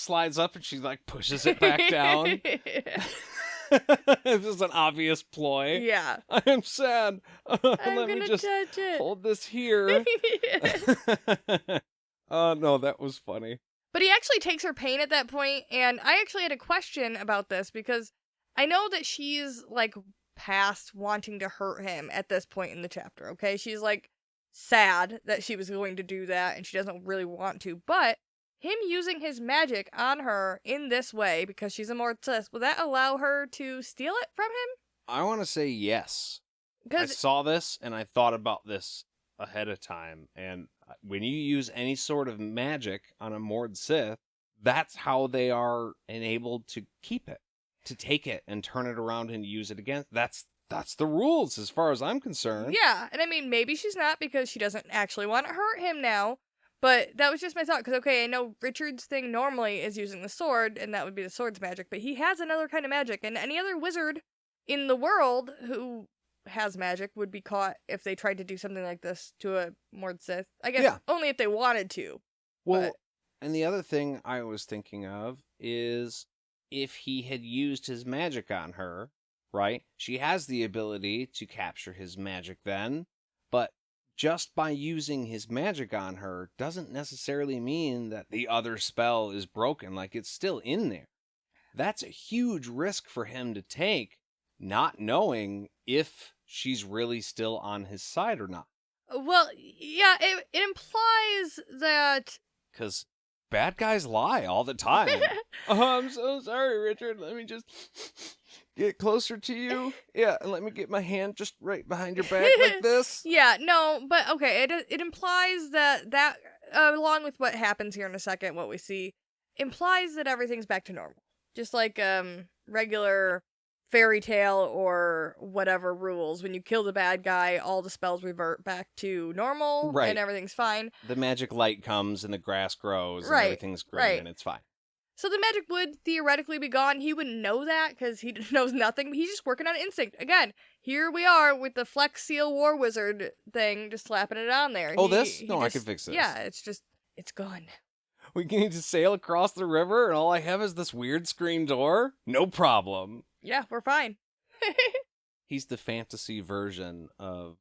slides up and she like pushes it back down. This is an obvious ploy. Yeah. I am sad. I'm Let me gonna just touch it. hold this here. Oh, no, that was funny. But he actually takes her pain at that point, and I actually had a question about this because I know that she's like past wanting to hurt him at this point in the chapter, okay? She's like sad that she was going to do that and she doesn't really want to, but him using his magic on her in this way because she's a Mord Sith, will that allow her to steal it from him? I want to say yes. I Because saw this and I thought about this ahead of time, and when you use any sort of magic on a Mord Sith, that's how they are enabled to keep it, to take it and turn it around and use it again. That's the rules as far as I'm concerned. yeah, and I mean, maybe she's not because she doesn't actually want to hurt him now, but that was just my thought, because, okay, I know Richard's thing normally is using the sword, and that would be the sword's magic, but he has another kind of magic, and any other wizard in the world who has magic would be caught if they tried to do something like this to a Mord Sith. I guess only if they wanted to. Well, and the other thing I was thinking of is if he had used his magic on her, right? She has the ability to capture his magic then, but just by using his magic on her doesn't necessarily mean that the other spell is broken. Like, it's still in there. That's a huge risk for him to take, not knowing if she's really still on his side or not. Well, yeah, it implies that... Because bad guys lie all the time. Oh, I'm so sorry, Richard. Let me just get closer to you. Yeah, let me get my hand just right behind your back like this. Yeah, no, but okay, it implies that along with what happens here in a second, what we see, implies that everything's back to normal. Just like regular fairy tale or whatever rules. When you kill the bad guy, all the spells revert back to normal, Right. And everything's fine. The magic light comes and the grass grows and Right, everything's green right. and it's fine. So the magic would theoretically be gone. He wouldn't know that because he knows nothing. He's just working on instinct. Again, here we are with the Flex Seal War Wizard thing, just slapping it on there. Oh, this? No, I can fix this. Yeah, it's gone. We need to sail across the river and all I have is this weird screen door? No problem. Yeah, we're fine. He's the fantasy version of,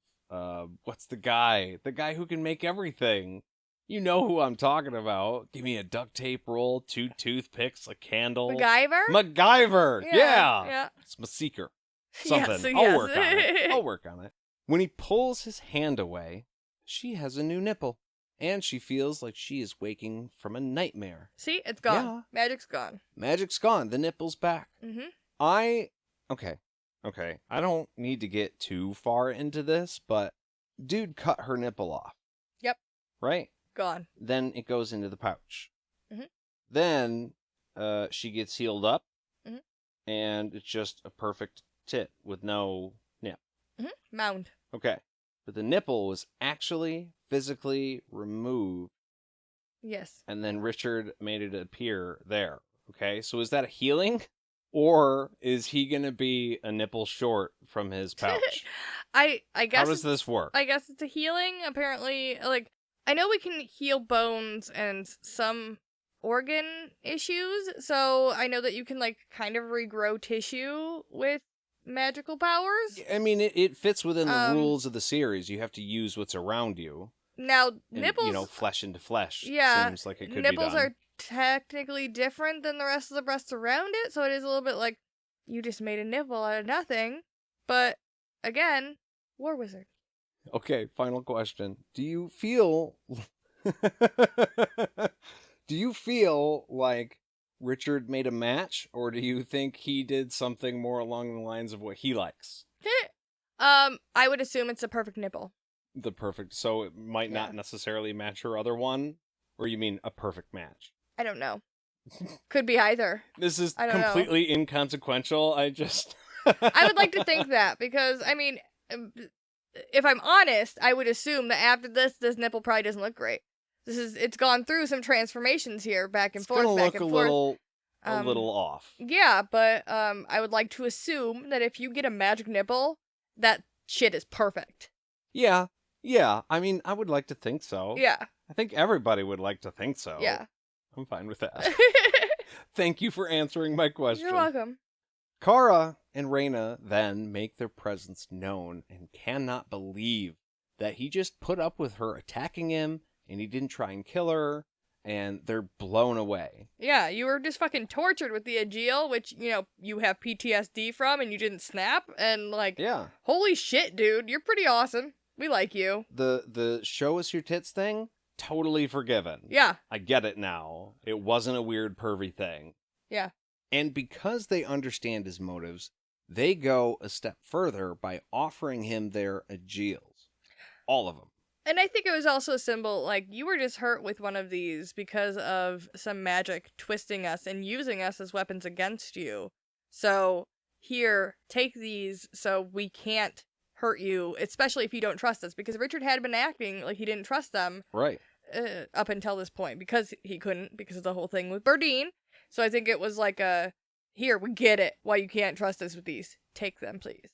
what's the guy? The guy who can make everything. You know who I'm talking about. Give me a duct tape roll, 2 toothpicks, a candle. MacGyver? Yeah. It's my seeker. Yes, Something. yes. I'll work on it. When he pulls his hand away, she has a new nipple. And she feels like she is waking from a nightmare. See? It's gone. Yeah. Magic's gone. Magic's gone. The nipple's back. Mm-hmm. Okay. I don't need to get too far into this, but dude cut her nipple off. Yep. Right? Gone. Then it goes into the pouch. Mm-hmm. Then she gets healed up, mm-hmm. and it's just a perfect tit with no nip. Mm-hmm. Mound. Okay. But the nipple was actually physically removed. Yes. And then Richard made it appear there. Okay, so is that a healing? Or is he going to be a nipple short from his pouch? I guess. How does this work? I guess it's a healing. Apparently, like, I know we can heal bones and some organ issues, so I know that you can, like, kind of regrow tissue with magical powers. I mean, it fits within the rules of the series. You have to use what's around you. Now, And, nipples... flesh into flesh. Yeah. Seems like it could nipples be done. are technically different than the rest of the breasts around it, so it is a little bit like, you just made a nipple out of nothing. But, again, War Wizard. Okay, final question. Do you feel... Do you feel like Richard made a match, or do you think he did something more along the lines of what he likes? I would assume it's a perfect nipple. The perfect, so it might not necessarily match her other one? Or you mean a perfect match? I don't know. Could be either. This is I don't completely inconsequential. I just... I would like to think that, because, I mean, if I'm honest, I would assume that after this nipple probably doesn't look great. It's gone through some transformations here, back and forth, back and forth. A little off. Yeah, but I would like to assume that if you get a magic nipple, that shit is perfect. Yeah. I mean, I would like to think so. Yeah. I think everybody would like to think so. Yeah. I'm fine with that. Thank you for answering my question. You're welcome. Kara and Reyna then make their presence known and cannot believe that he just put up with her attacking him and he didn't try and kill her, and they're blown away. Yeah, you were just fucking tortured with the Aegil, which, you have PTSD from and you didn't snap, and Yeah. holy shit, dude, you're pretty awesome. We like you. The show us your tits thing, totally forgiven. Yeah. I get it now. It wasn't a weird pervy thing. Yeah. And because they understand his motives, they go a step further by offering him their Aegils. All of them. And I think it was also a symbol, you were just hurt with one of these because of some magic twisting us and using us as weapons against you. So, here, take these so we can't hurt you, especially if you don't trust us. Because Richard had been acting like he didn't trust them. Right. Up until this point. Because he couldn't, because of the whole thing with Berdine. So I think it was here, we get it, why you can't trust us with these. Take them, please.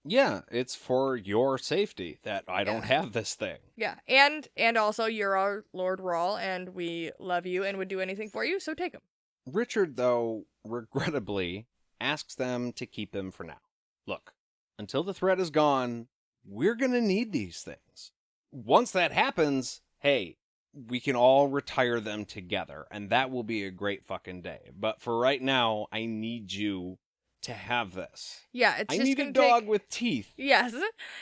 Yeah, it's for your safety that I don't have this thing. Yeah, and also you're our Lord Rawl, and we love you and would do anything for you, so take them. Richard, though, regrettably, asks them to keep them for now. Look, until the threat is gone, we're gonna need these things. Once that happens, hey, we can all retire them together, and that will be a great fucking day. But for right now, I need you to have this. Yeah, it's I just need gonna a dog with teeth. Yes,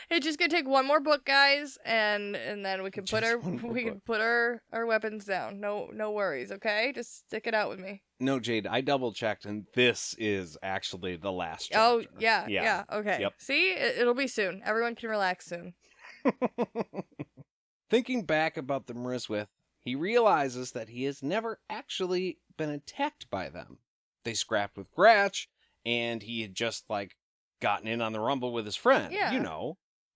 it's just gonna take one more book, guys, and then we can put our weapons down. No worries, okay? Just stick it out with me. No, Jade, I double checked, and this is actually the last chapter. Oh yeah, okay. Yep. See, it'll be soon. Everyone can relax soon. Thinking back about the Mriswith, he realizes that he has never actually been attacked by them. They scrapped with Gratch, and he had just, gotten in on the rumble with his friend. Yeah.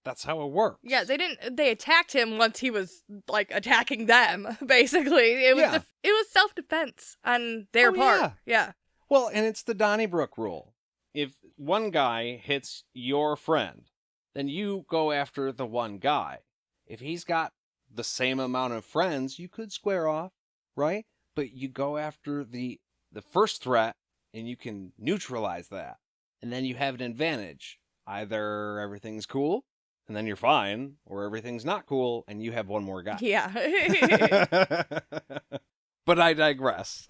That's how it works. Yeah, they attacked him once he was, attacking them, basically. It was self-defense on their part. Yeah. Well, and it's the Donnybrook rule. If one guy hits your friend, then you go after the one guy. If he's got the same amount of friends, you could square off, right? But you go after the first threat, and you can neutralize that. And then you have an advantage. Either everything's cool, and then you're fine, or everything's not cool, and you have one more guy. Yeah. But I digress.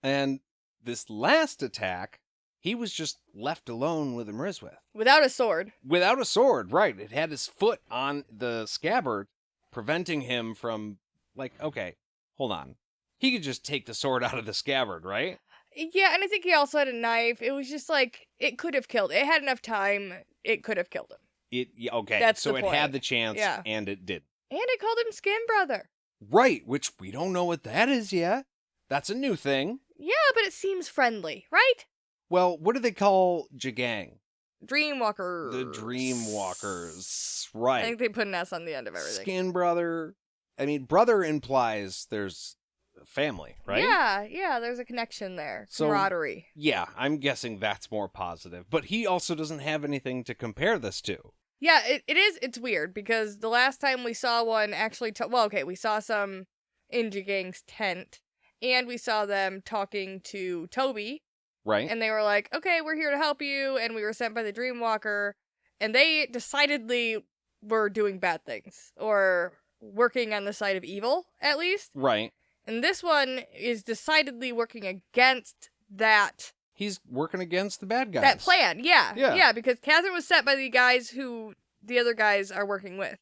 And this last attack, he was just left alone with Mriswith. Without a sword. Without a sword, right. It had his foot on the scabbard, preventing him from, okay, hold on. He could just take the sword out of the scabbard, right? Yeah, and I think he also had a knife. It was just it could have killed. It had enough time, it could have killed him. Okay, That's so the it point. had the chance, and it did. And it called him Skin Brother. Right, which we don't know what that is yet. That's a new thing. Yeah, but it seems friendly, right? Well, what do they call Jagang? Dreamwalkers. The Dreamwalkers. Right. I think they put an S on the end of everything. Skin brother. I mean, brother implies there's family, right? Yeah, there's a connection there. So, camaraderie. Yeah, I'm guessing that's more positive. But he also doesn't have anything to compare this to. Yeah, it's weird, because the last time we saw one actually, we saw some in Jagang's tent, and we saw them talking to Toby. Right. And they were like, okay, we're here to help you, and we were sent by the Dreamwalker, and they decidedly were doing bad things, or working on the side of evil, at least. Right. And this one is decidedly working against that. He's working against the bad guys. That plan, yeah, because Catherine was set by the guys who the other guys are working with.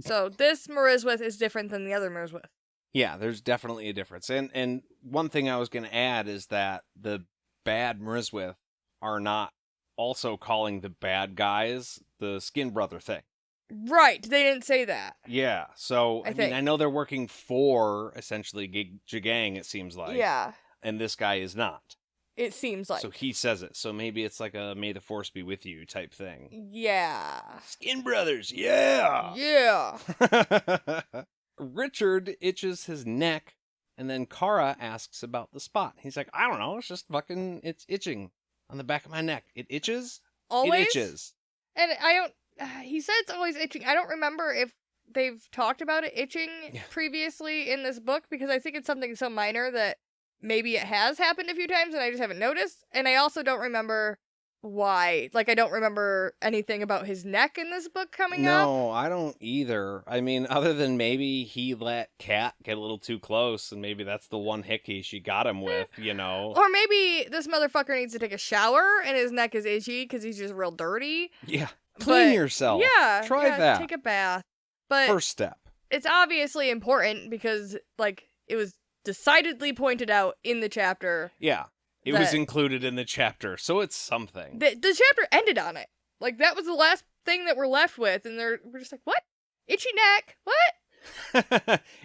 So this Mriswith is different than the other Mriswith. Yeah, there's definitely a difference. And one thing I was going to add is that the bad Mriswith are not also calling the bad guys the Skin Brother thing. Right, they didn't say that. Yeah, so, I mean, I know they're working for, essentially, Jagang, it seems like. Yeah. And this guy is not. It seems like. So he says it, so maybe it's like a May the Force be with you type thing. Yeah. Skin Brothers, yeah! Yeah! Richard itches his neck, and then Kara asks about the spot. He's like, I don't know, it's just fucking, it's itching on the back of my neck. It itches? Always? It itches. And I don't, he said it's always itching. I don't remember if they've talked about it itching previously in this book, because I think it's something so minor that maybe it has happened a few times and I just haven't noticed. And I also don't remember why. Like, I don't remember anything about his neck in this book coming up. No, I don't either. I mean, other than maybe he let Kat get a little too close, and maybe that's the one hickey she got him with, you know? Or maybe this motherfucker needs to take a shower and his neck is itchy because he's just real dirty. Yeah. Clean yourself. Yeah. Try that. Take a bath. But first step. It's obviously important because, like, it was decidedly pointed out in the chapter. Yeah. It was included in the chapter, so it's something. The chapter ended on it. Like, that was the last thing that we're left with, and we're just like, what? Itchy neck? What?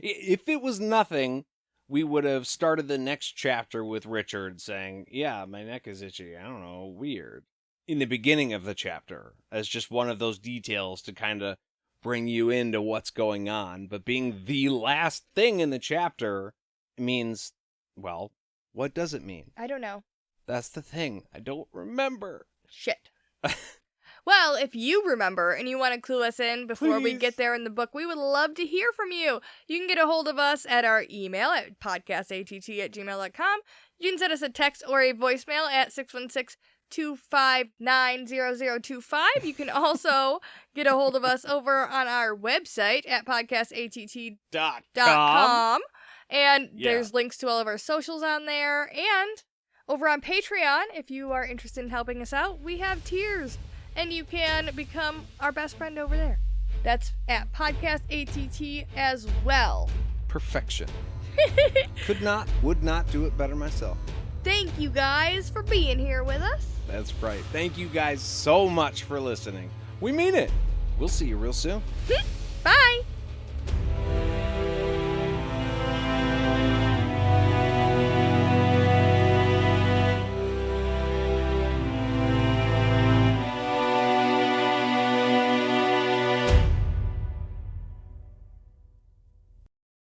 If it was nothing, we would have started the next chapter with Richard saying, yeah, my neck is itchy. I don't know, weird. In the beginning of the chapter, as just one of those details to kind of bring you into what's going on. But being the last thing in the chapter means, well, what does it mean? I don't know. That's the thing. I don't remember. Shit. Well, if you remember and you want to clue us in before we get there in the book, we would love to hear from you. You can get a hold of us at our email at podcastatt@gmail.com. You can send us a text or a voicemail at 616-259-0025. You can also get a hold of us over on our website at podcastatt.com. And there's links to all of our socials on there. And over on Patreon, if you are interested in helping us out, we have tiers. And you can become our best friend over there. That's at podcastatt as well. Perfection. Would not do it better myself. Thank you guys for being here with us. That's right. Thank you guys so much for listening. We mean it. We'll see you real soon. Bye.